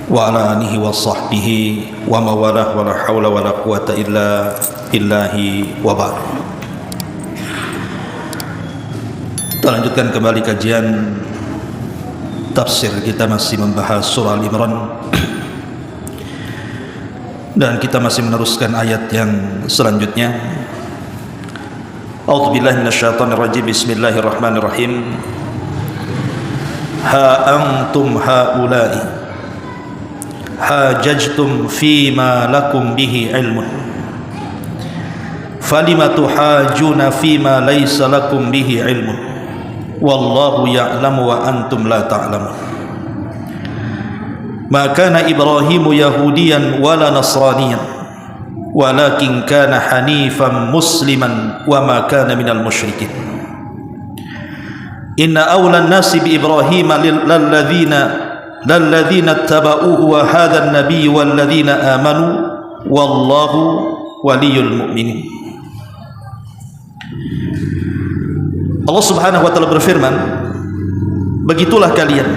wa ala alihi wa sahbihi wa mawalah wa la hawla wa la quwata illa billahi wa ba'd. Kita lanjutkan kembali kajian tafsir. Kita masih membahas surah Al-Imran dan kita masih meneruskan ayat yang selanjutnya. A'udzubillahi minasyaitonir rajim. Bismillahirrahmanirrahim. Ha antum haula'i hajajtum fima lakum bihi ilmun falima tuhajuna fima laysa lakum bihi ilmun wallahu ya'lamu wa antum la ta'lamun. Ma kana Ibrahimu yahudiyan wala nasraniyan walakin kana hanifan musliman wa ma kana minal musyrikin. Inna awla an-nasi bi Ibrahima lalladzina ittaba'uhu wa hadha an-nabiy walladzina amanu wallahu waliyul mu'minin. Allah Subhanahu wa taala berfirman, begitulah kalian,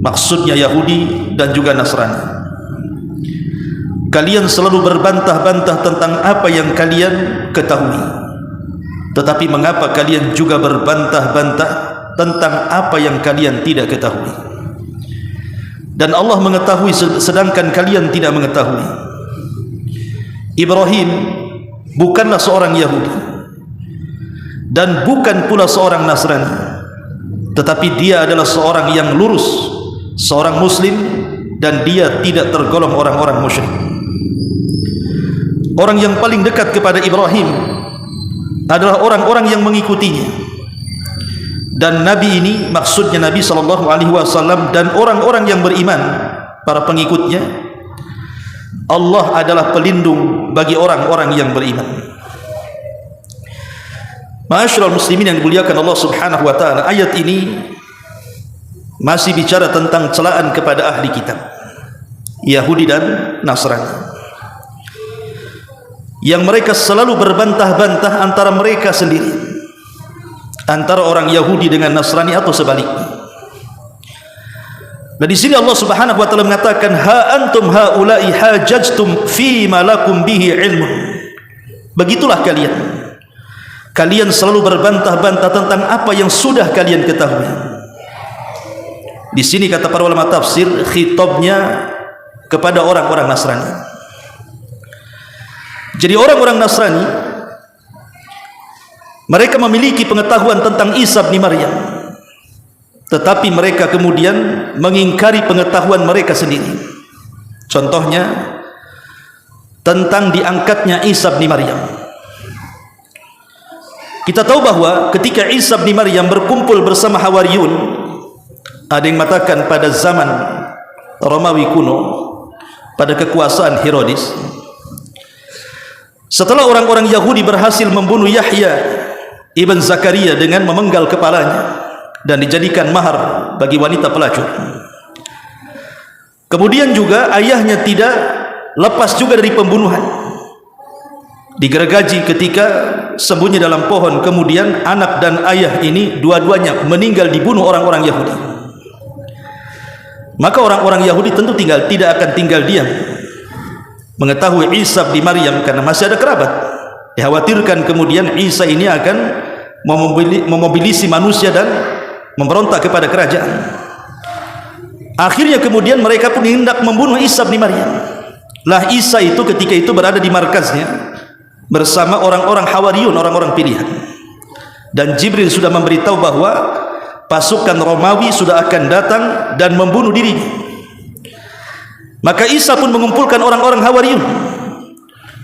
maksudnya Yahudi dan juga Nasrani, kalian selalu berbantah-bantah tentang apa yang kalian ketahui, tetapi mengapa kalian juga berbantah-bantah tentang apa yang kalian tidak ketahui? Dan Allah mengetahui sedangkan kalian tidak mengetahui. Ibrahim bukanlah seorang Yahudi dan bukan pula seorang Nasrani, tetapi dia adalah seorang yang lurus, seorang Muslim, dan dia tidak tergolong orang-orang musyrik. Orang yang paling dekat kepada Ibrahim adalah orang-orang yang mengikutinya. Dan Nabi ini maksudnya Nabi SAW dan orang-orang yang beriman, para pengikutnya. Allah adalah pelindung bagi orang-orang yang beriman. Ma'asyiral muslimin yang dimuliakan Allah Subhanahu wa taala, ayat ini masih bicara tentang celaan kepada ahli kitab Yahudi dan Nasrani, yang mereka selalu berbantah-bantah antara mereka sendiri, antara orang Yahudi dengan Nasrani atau sebaliknya. Dan di sini Allah Subhanahu wa taala mengatakan, ha antum haula'i hajajtum fi ma lakum bihi ilmun. Begitulah kalian, kalian selalu berbantah-bantah tentang apa yang sudah kalian ketahui. Di sini kata para ulama tafsir, khitabnya kepada orang-orang Nasrani. Jadi orang-orang Nasrani, mereka memiliki pengetahuan tentang Isa bin Maryam, tetapi mereka kemudian mengingkari pengetahuan mereka sendiri. Contohnya tentang diangkatnya Isa bin Maryam. Kita tahu bahwa ketika Isa bin Maryam berkumpul bersama Hawariyun, ada yang mengatakan pada zaman Romawi kuno, pada kekuasaan Herodes, setelah orang-orang Yahudi berhasil membunuh Yahya Ibn Zakaria dengan memenggal kepalanya dan dijadikan mahar bagi wanita pelacur. Kemudian juga ayahnya tidak lepas juga dari pembunuhan, digergaji ketika sembunyi dalam pohon. Kemudian anak dan ayah ini dua-duanya meninggal dibunuh orang-orang Yahudi. Maka orang-orang Yahudi tentu tidak akan tinggal diam mengetahui Isa bin Maryam, karena masih ada kerabat. Dikhawatirkan kemudian Isa ini akan memobilisi manusia dan memberontak kepada kerajaan. Akhirnya kemudian mereka pun hendak membunuh Isa bin Maryam. Lah Isa itu ketika itu berada di markaznya bersama orang-orang Hawariyun, orang-orang pilihan. Dan Jibril sudah memberitahu bahwa pasukan Romawi sudah akan datang dan membunuh dirinya. Maka Isa pun mengumpulkan orang-orang Hawariyun,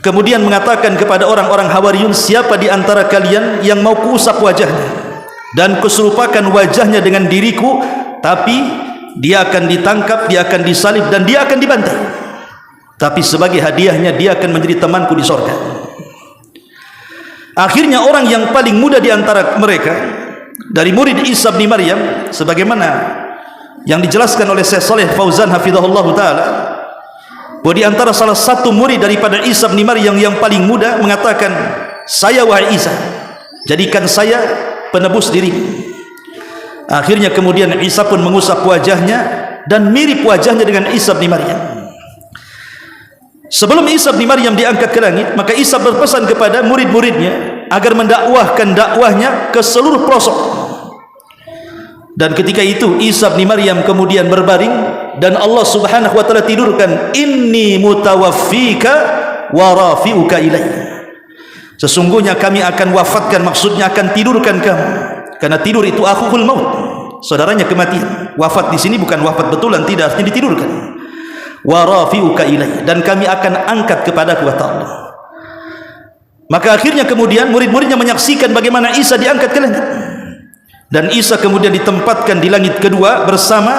kemudian mengatakan kepada orang-orang Hawariyun, siapa di antara kalian yang mau kuusap wajahnya dan kuserupakan wajahnya dengan diriku, tapi dia akan ditangkap, dia akan disalib, dan dia akan dibantai, tapi sebagai hadiahnya dia akan menjadi temanku di sorga. Akhirnya orang yang paling muda di antara mereka, dari murid Isa bin Maryam, sebagaimana yang dijelaskan oleh Syekh Shalih Fauzan hafizahullah taala, bahwa di antara salah satu murid daripada Isa bin Maryam yang paling muda mengatakan, saya wahai Isa, jadikan saya penebus dirimu. Akhirnya kemudian Isa pun mengusap wajahnya dan mirip wajahnya dengan Isa bin Maryam. Sebelum Isa bin Maryam diangkat ke langit, maka Isa berpesan kepada murid-muridnya agar mendakwahkan dakwahnya ke seluruh pelosok. Dan ketika itu Isa bin Maryam kemudian berbaring dan Allah Subhanahu wa taala tidurkan, inni mutawaffika wa rafi'uka ilayya. Sesungguhnya kami akan wafatkan, maksudnya akan tidurkan kamu, karena tidur itu akhul maut, saudaranya kematian. Wafat di sini bukan wafat betulan, tidak, artinya ditidurkan. Wa rafi'uka ilayya, dan kami akan angkat kepadaku, kata Allah. Maka akhirnya kemudian murid-muridnya menyaksikan bagaimana Isa diangkat ke langit, dan Isa kemudian ditempatkan di langit kedua bersama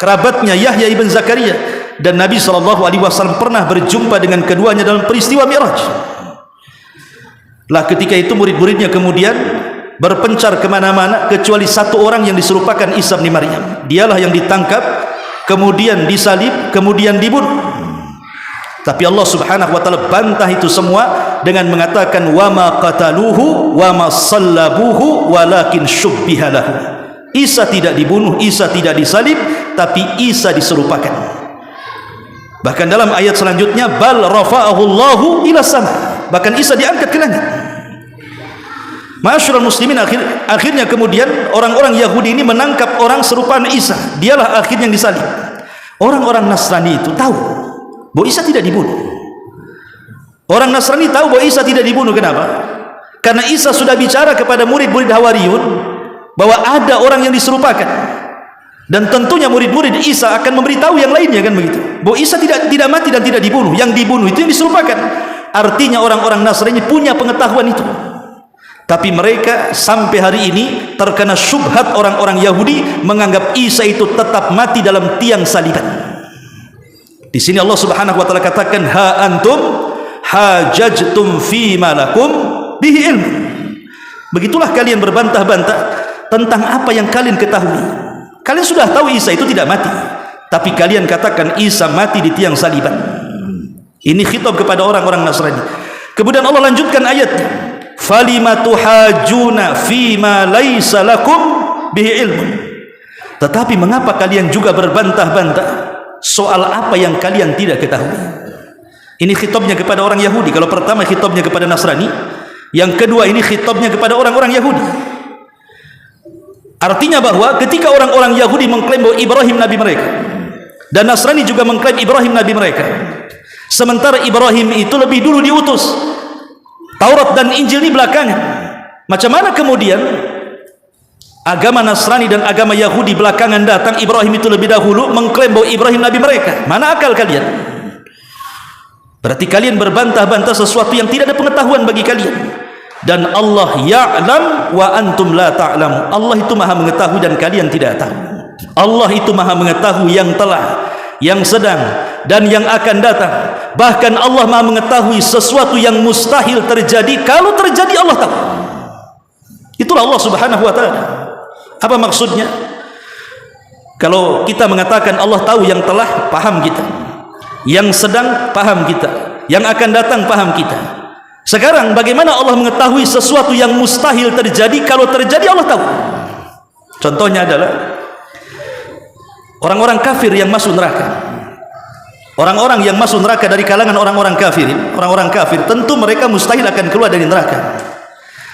kerabatnya Yahya ibn Zakaria, dan Nabi SAW pernah berjumpa dengan keduanya dalam peristiwa Mi'raj. Lah ketika itu murid-muridnya kemudian berpencar kemana-mana kecuali satu orang yang diserupakan Isa bin Maryam. Dialah yang ditangkap, kemudian disalib, kemudian dibunuh. Tapi Allah Subhanahu wa taala bantah itu semua dengan mengatakan wa ma qataluhu wa ma sallabuhu walakin syubbiha lahu. Isa tidak dibunuh, Isa tidak disalib, tapi Isa diserupakan. Bahkan dalam ayat selanjutnya bal rafa'ahu Allahu ila sama. Bahkan Isa diangkat ke langit. Ma'asyiral muslimin, akhirnya kemudian orang-orang Yahudi ini menangkap orang serupaan Isa. Dialah akhirnya yang disalib. Orang-orang Nasrani itu tahu bahwa Isa tidak dibunuh. Orang Nasrani tahu bahwa Isa tidak dibunuh. Kenapa? Karena Isa sudah bicara kepada murid-murid Hawariyun bahwa ada orang yang diserupakan, dan tentunya murid-murid Isa akan memberitahu yang lainnya, kan begitu, bahwa Isa tidak mati dan tidak dibunuh. Yang dibunuh itu yang diserupakan. Artinya orang-orang Nasrani punya pengetahuan itu. Tapi mereka sampai hari ini terkena syubhat orang-orang Yahudi menganggap Isa itu tetap mati dalam tiang saliban. Di sini Allah Subhanahu wa taala katakan ha antum hajajtum fi malakum bihi ilm. Begitulah kalian berbantah-bantah tentang apa yang kalian ketahui. Kalian sudah tahu Isa itu tidak mati, tapi kalian katakan Isa mati di tiang saliban. Ini khitab kepada orang-orang Nasrani. Kemudian Allah lanjutkan ayatnya, falima tuhajuna fima laisa lakum bihi ilmun. Tetapi mengapa kalian juga berbantah-bantah soal apa yang kalian tidak ketahui? Ini khitabnya kepada orang Yahudi. Kalau pertama khitabnya kepada Nasrani, yang kedua ini khitabnya kepada orang-orang Yahudi. Artinya bahwa ketika orang-orang Yahudi mengklaim bahwa Ibrahim nabi mereka, dan Nasrani juga mengklaim Ibrahim nabi mereka, sementara Ibrahim itu lebih dulu diutus, Taurat dan Injil ini belakangan. Macam mana kemudian agama Nasrani dan agama Yahudi belakangan datang, Ibrahim itu lebih dahulu, mengklaim bahwa Ibrahim nabi mereka? Mana akal kalian? Berarti kalian berbantah-bantah sesuatu yang tidak ada pengetahuan bagi kalian. Dan Allah ya'lam wa antum la ta'lamu. Allah itu maha mengetahui dan kalian tidak tahu. Allah itu maha mengetahui yang telah, yang sedang, dan yang akan datang. Bahkan Allah maha mengetahui sesuatu yang mustahil terjadi. Kalau terjadi Allah tahu. Itulah Allah Subhanahu wa ta'ala. Apa maksudnya? Kalau kita mengatakan Allah tahu yang telah, paham kita. Yang sedang, paham kita. Yang akan datang, paham kita. Sekarang bagaimana Allah mengetahui sesuatu yang mustahil terjadi? Kalau terjadi Allah tahu. Contohnya adalah orang-orang kafir yang masuk neraka. Orang-orang yang masuk neraka dari kalangan orang-orang kafir, tentu mereka mustahil akan keluar dari neraka.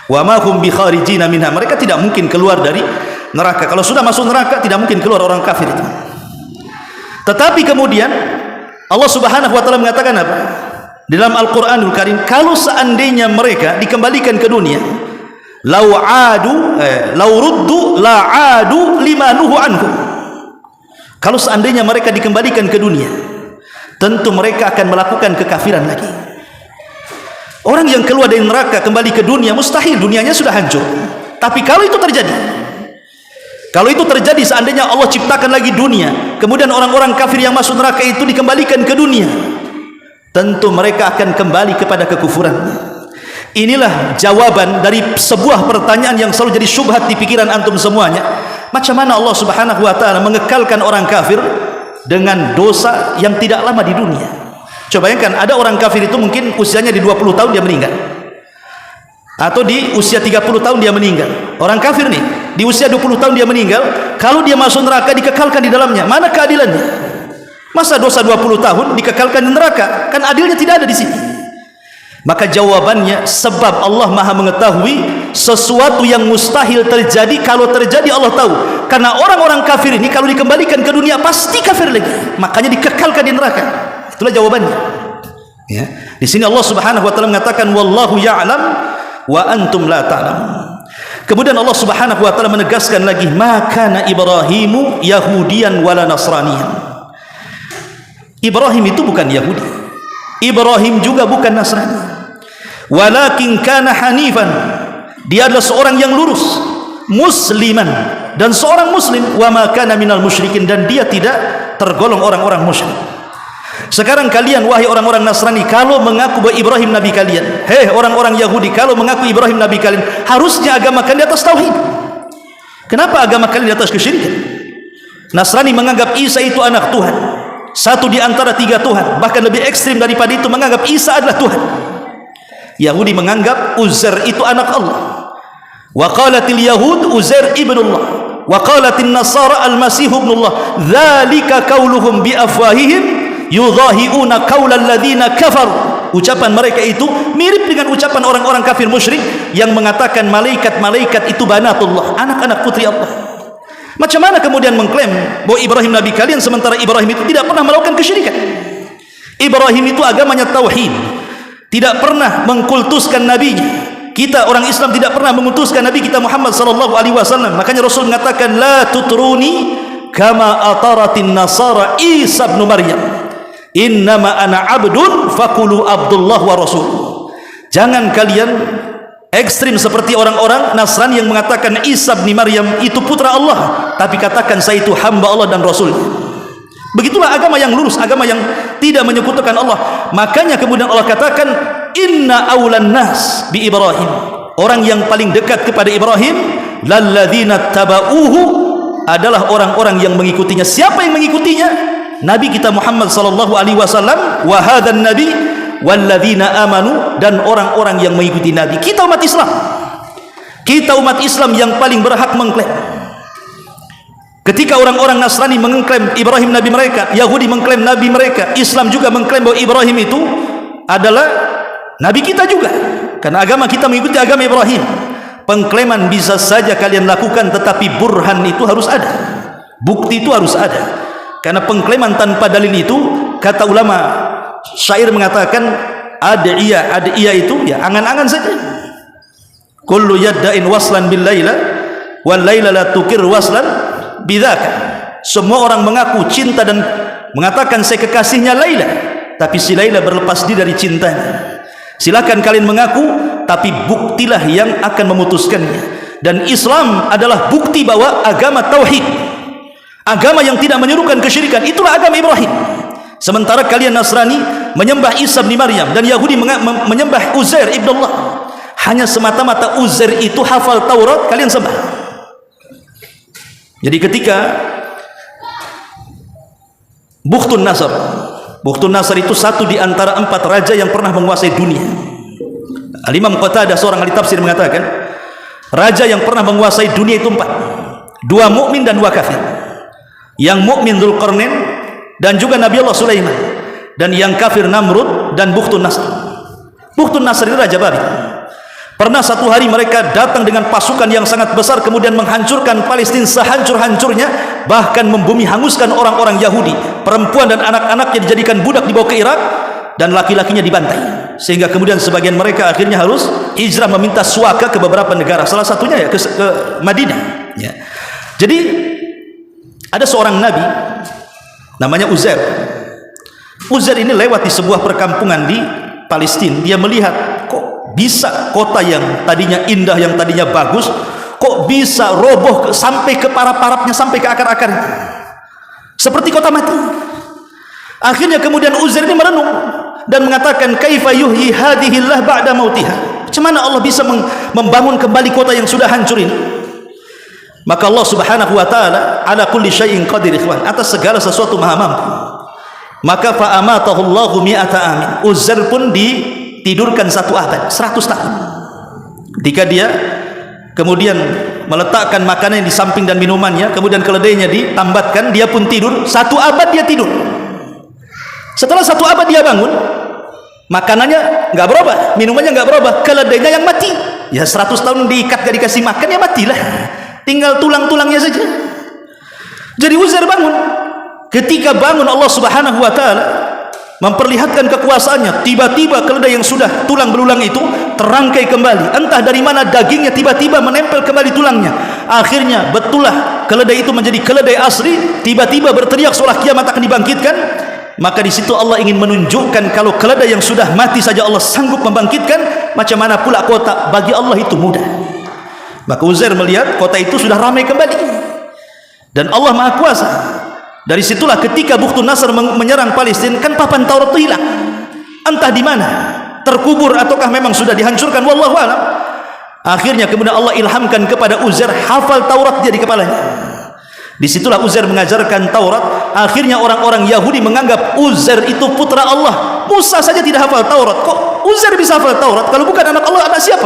Wa ma hum bi kharijina minha. Mereka tidak mungkin keluar dari neraka. Kalau sudah masuk neraka tidak mungkin keluar orang kafir itu. Tetapi kemudian Allah Subhanahu wa taala mengatakan apa? Di dalam Al-Quranul Karim, kalau seandainya mereka dikembalikan ke dunia, lau ruddu la'adu lima nuhu anhu. Kalau seandainya mereka dikembalikan ke dunia, tentu mereka akan melakukan kekafiran lagi. Orang yang keluar dari neraka kembali ke dunia, mustahil, dunianya sudah hancur. Tapi kalau itu terjadi, seandainya Allah ciptakan lagi dunia, kemudian orang-orang kafir yang masuk neraka itu dikembalikan ke dunia, tentu mereka akan kembali kepada kekufuran. Inilah jawaban dari sebuah pertanyaan yang selalu jadi syubhat di pikiran antum semuanya. Macam mana Allah Subhanahu wa taala mengekalkan orang kafir dengan dosa yang tidak lama di dunia? Coba bayangkan, ada orang kafir itu mungkin usianya di 20 tahun dia meninggal, atau di usia 30 tahun dia meninggal. Orang kafir nih, di usia 20 tahun dia meninggal, kalau dia masuk neraka dikekalkan di dalamnya. Mana keadilannya? Masa dosa 20 tahun dikekalkan di neraka? Kan adilnya tidak ada di sini. Maka jawabannya, sebab Allah Maha mengetahui sesuatu yang mustahil terjadi. Kalau terjadi Allah tahu. Karena orang-orang kafir ini kalau dikembalikan ke dunia pasti kafir lagi, makanya dikekalkan di neraka. Itulah jawabannya. Ya. Di sini Allah Subhanahu wa taala mengatakan wallahu ya'lam wa antum la ta'lamun. Kemudian Allah Subhanahu wa taala menegaskan lagi, maka Ibrahimu yahudiyan wala nasraniyan. Ibrahim itu bukan Yahudi, Ibrahim juga bukan Nasrani, walakin kana hanifan, dia adalah seorang yang lurus, musliman, dan seorang muslim, wa ma kana minal musyrikin, dan dia tidak tergolong orang-orang musyrik. Sekarang kalian wahai orang-orang Nasrani, kalau mengaku bahwa Ibrahim nabi kalian, hei orang-orang Yahudi, kalau mengaku Ibrahim nabi kalian, harusnya agama kalian di atas tauhid. Kenapa agama kalian di atas kesyirikan? Nasrani menganggap Isa itu anak Tuhan, satu di antara 3 Tuhan, bahkan lebih ekstrim daripada itu, menganggap Isa adalah Tuhan. Yahudi menganggap Uzair itu anak Allah. Wa qalatil yahud Uzair ibnullah, wa qalatin nasara al-masih ibnullah, dzalika qauluhum bi afwahihim yudhahiuna qaulal ladzina kafar. Ucapan mereka itu mirip dengan ucapan orang-orang kafir musyrik yang mengatakan malaikat-malaikat itu banatullah, anak-anak putri Allah. Macam mana kemudian mengklaim bahwa Ibrahim nabi kalian sementara Ibrahim itu tidak pernah melakukan kesyirikan? Ibrahim itu agamanya tauhid, tidak pernah mengkultuskan nabinya. Kita orang Islam tidak pernah mengutuskan Nabi kita Muhammad sallallahu alaihi wasallam. Makanya Rasul mengatakan la tutruni kama ataratin nasara Isa bin Maryam, innama ana abdun fakulu abdullah wa rasul. Jangan kalian ekstrim seperti orang-orang Nasrani yang mengatakan Isa bin Maryam itu putra Allah, tapi katakan saya itu hamba Allah dan Rasul. Begitulah agama yang lurus, agama yang tidak menyekutukan Allah. Makanya kemudian Allah katakan inna aulan nas bi Ibrahim, orang yang paling dekat kepada Ibrahim lalladzina tabauhu, adalah orang-orang yang mengikutinya. Siapa yang mengikutinya? Nabi kita Muhammad sallallahu alaihi wasallam, wa hadzan nabi walladzina amanu, dan orang-orang yang mengikuti Nabi. Kita umat Islam, kita umat Islam yang paling berhak mengklaim. Ketika orang-orang Nasrani mengklaim Ibrahim nabi mereka, Yahudi mengklaim nabi mereka, Islam juga mengklaim bahwa Ibrahim itu adalah nabi kita juga, karena agama kita mengikuti agama Ibrahim. Pengklaiman bisa saja kalian lakukan, tetapi burhan itu harus ada, bukti itu harus ada. Karena pengklaiman tanpa dalil itu, kata ulama syair mengatakan ad'iyah itu ya angan-angan saja. Kullu yadda'in waslan bil laila wal laila la tukir waslan bidzaka. Semua orang mengaku cinta dan mengatakan saya kekasihnya Laila, tapi si Laila berlepas diri dari cintanya. Silakan kalian mengaku, tapi buktilah yang akan memutuskannya. Dan Islam adalah bukti bahwa agama tauhid, agama yang tidak menyerukan kesyirikan, itulah agama Ibrahim. Sementara kalian Nasrani menyembah Isa bin Maryam dan Yahudi menyembah Uzair ibnullah. Hanya semata-mata Uzair itu hafal Taurat, kalian sembah. Jadi ketika Bukhtun Nasr itu satu di antara 4 raja yang pernah menguasai dunia. Al-Imam Qatadah, seorang ahli tafsir, mengatakan raja yang pernah menguasai dunia itu 4, 2 mukmin dan 2 kafir. Yang mukmin Dzulqarnain dan juga Nabi Allah Sulaiman, dan yang kafir Namrud dan Bukhtun Nasr. Bukhtun Nasr itu raja Babil. Pernah satu hari mereka datang dengan pasukan yang sangat besar, kemudian menghancurkan Palestina sehancur-hancurnya, bahkan membumi hanguskan orang-orang Yahudi, perempuan dan anak-anaknya dijadikan budak, dibawa ke Irak, dan laki-lakinya dibantai. Sehingga kemudian sebagian mereka akhirnya harus hijrah meminta suaka ke beberapa negara, salah satunya ya ke Madinah ya. Jadi ada seorang nabi namanya Uzair. Uzair ini lewat di sebuah perkampungan di Palestina. Dia melihat kok bisa kota yang tadinya indah, yang tadinya bagus, kok bisa roboh sampai ke para-parapnya, sampai ke akar-akarnya, seperti kota mati. Akhirnya kemudian Uzair ini merenung dan mengatakan kaifa yuhyi hadhillah ba'da mautiha. Macam mana Allah bisa membangun kembali kota yang sudah hancur ini? Maka Allah Subhanahu wa taala ala kulli syai'in qadir, ikhwan, atas segala sesuatu maha mampu. Maka fa amatahullahu mi'ata amin. Uzair pun ditidurkan 1 abad, 100 tahun. Ketika dia kemudian meletakkan makanan di samping dan minumannya, kemudian keledainya ditambatkan, dia pun tidur. 1 abad dia tidur. Setelah 1 abad dia bangun, makanannya nggak berubah, minumannya nggak berubah, keledainya yang mati. Ya 100 tahun diikat gak dikasih makan, ya matilah, tinggal tulang-tulangnya saja. Jadi Uzair bangun. Ketika bangun, Allah Subhanahu wa ta'ala memperlihatkan kekuasaannya. Tiba-tiba keledai yang sudah tulang belulang itu terangkai kembali. Entah dari mana dagingnya tiba-tiba menempel kembali tulangnya. Akhirnya betullah keledai itu menjadi keledai asli. Tiba-tiba berteriak seolah kiamat akan dibangkitkan. Maka di situ Allah ingin menunjukkan kalau keledai yang sudah mati saja Allah sanggup membangkitkan, macam mana pula kota, bagi Allah itu mudah. Maka Uzair melihat kota itu sudah ramai kembali, dan Allah Maha Kuasa. Dari situlah ketika Bukhtun Nasr menyerang Palestina, kan papan Taurat itu hilang, entah di mana, terkubur ataukah memang sudah dihancurkan, wallahu a'lam. Akhirnya kemudian Allah ilhamkan kepada Uzair, hafal Taurat dia di kepalanya. Disitulah Uzair mengajarkan Taurat. Akhirnya orang-orang Yahudi menganggap Uzair itu putra Allah. Musa saja tidak hafal Taurat, kok Uzair bisa hafal Taurat? Kalau bukan anak Allah, anak siapa?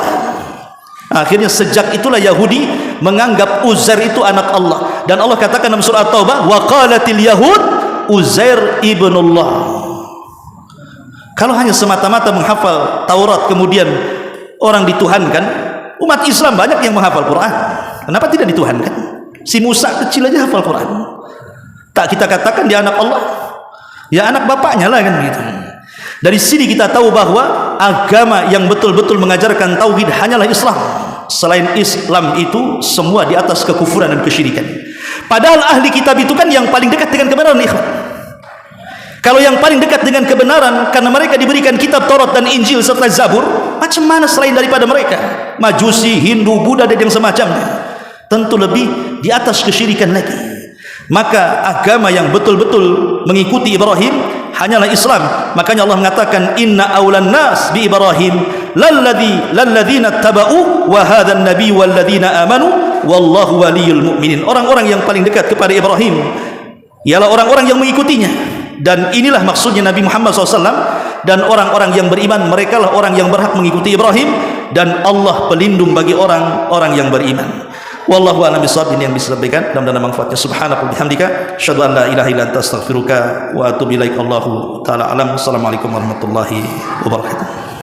Akhirnya sejak itulah Yahudi menganggap Uzair itu anak Allah. Dan Allah katakan dalam surah At-Taubah, wa qalatil yahud Uzair ibnullah. Kalau hanya semata-mata menghafal Taurat kemudian orang dituhankan, umat Islam banyak yang menghafal Quran, kenapa tidak dituhankan? Si Musa kecil aja hafal Quran. Tak kita katakan dia anak Allah? Ya anak bapaknya lah kan gitu. Dari sini kita tahu bahwa agama yang betul-betul mengajarkan tauhid hanyalah Islam. Selain Islam itu semua di atas kekufuran dan kesyirikan. Padahal ahli kitab itu kan yang paling dekat dengan kebenaran, ikhwan. Kalau yang paling dekat dengan kebenaran karena mereka diberikan kitab Taurat dan Injil serta Zabur, macam mana selain daripada mereka? Majusi, Hindu, Buddha dan yang semacamnya. Tentu lebih di atas kesyirikan lagi. Maka agama yang betul-betul mengikuti Ibrahim hanyalah Islam. Makanya Allah mengatakan, inna awlan nas bi Ibrahim lalladzina taba'u wa hadzan nabiy walladzina amanu wallahu waliyul mu'minin. Orang-orang yang paling dekat kepada Ibrahim ialah orang-orang yang mengikutinya, dan inilah maksudnya Nabi Muhammad SAW. Dan orang-orang yang beriman, mereka lah orang yang berhak mengikuti Ibrahim, dan Allah pelindung bagi orang-orang yang beriman. Wallahu a'lam bishawab. Ini yang bisa disampaikan, mudah-mudahan manfaatnya. Subhanaka wa bihamdika, asyhadu an la ilaha illa anta, astaghfiruka wa atubu ilaik. Allahu taala alam. Assalamualaikum warahmatullahi wabarakatuh.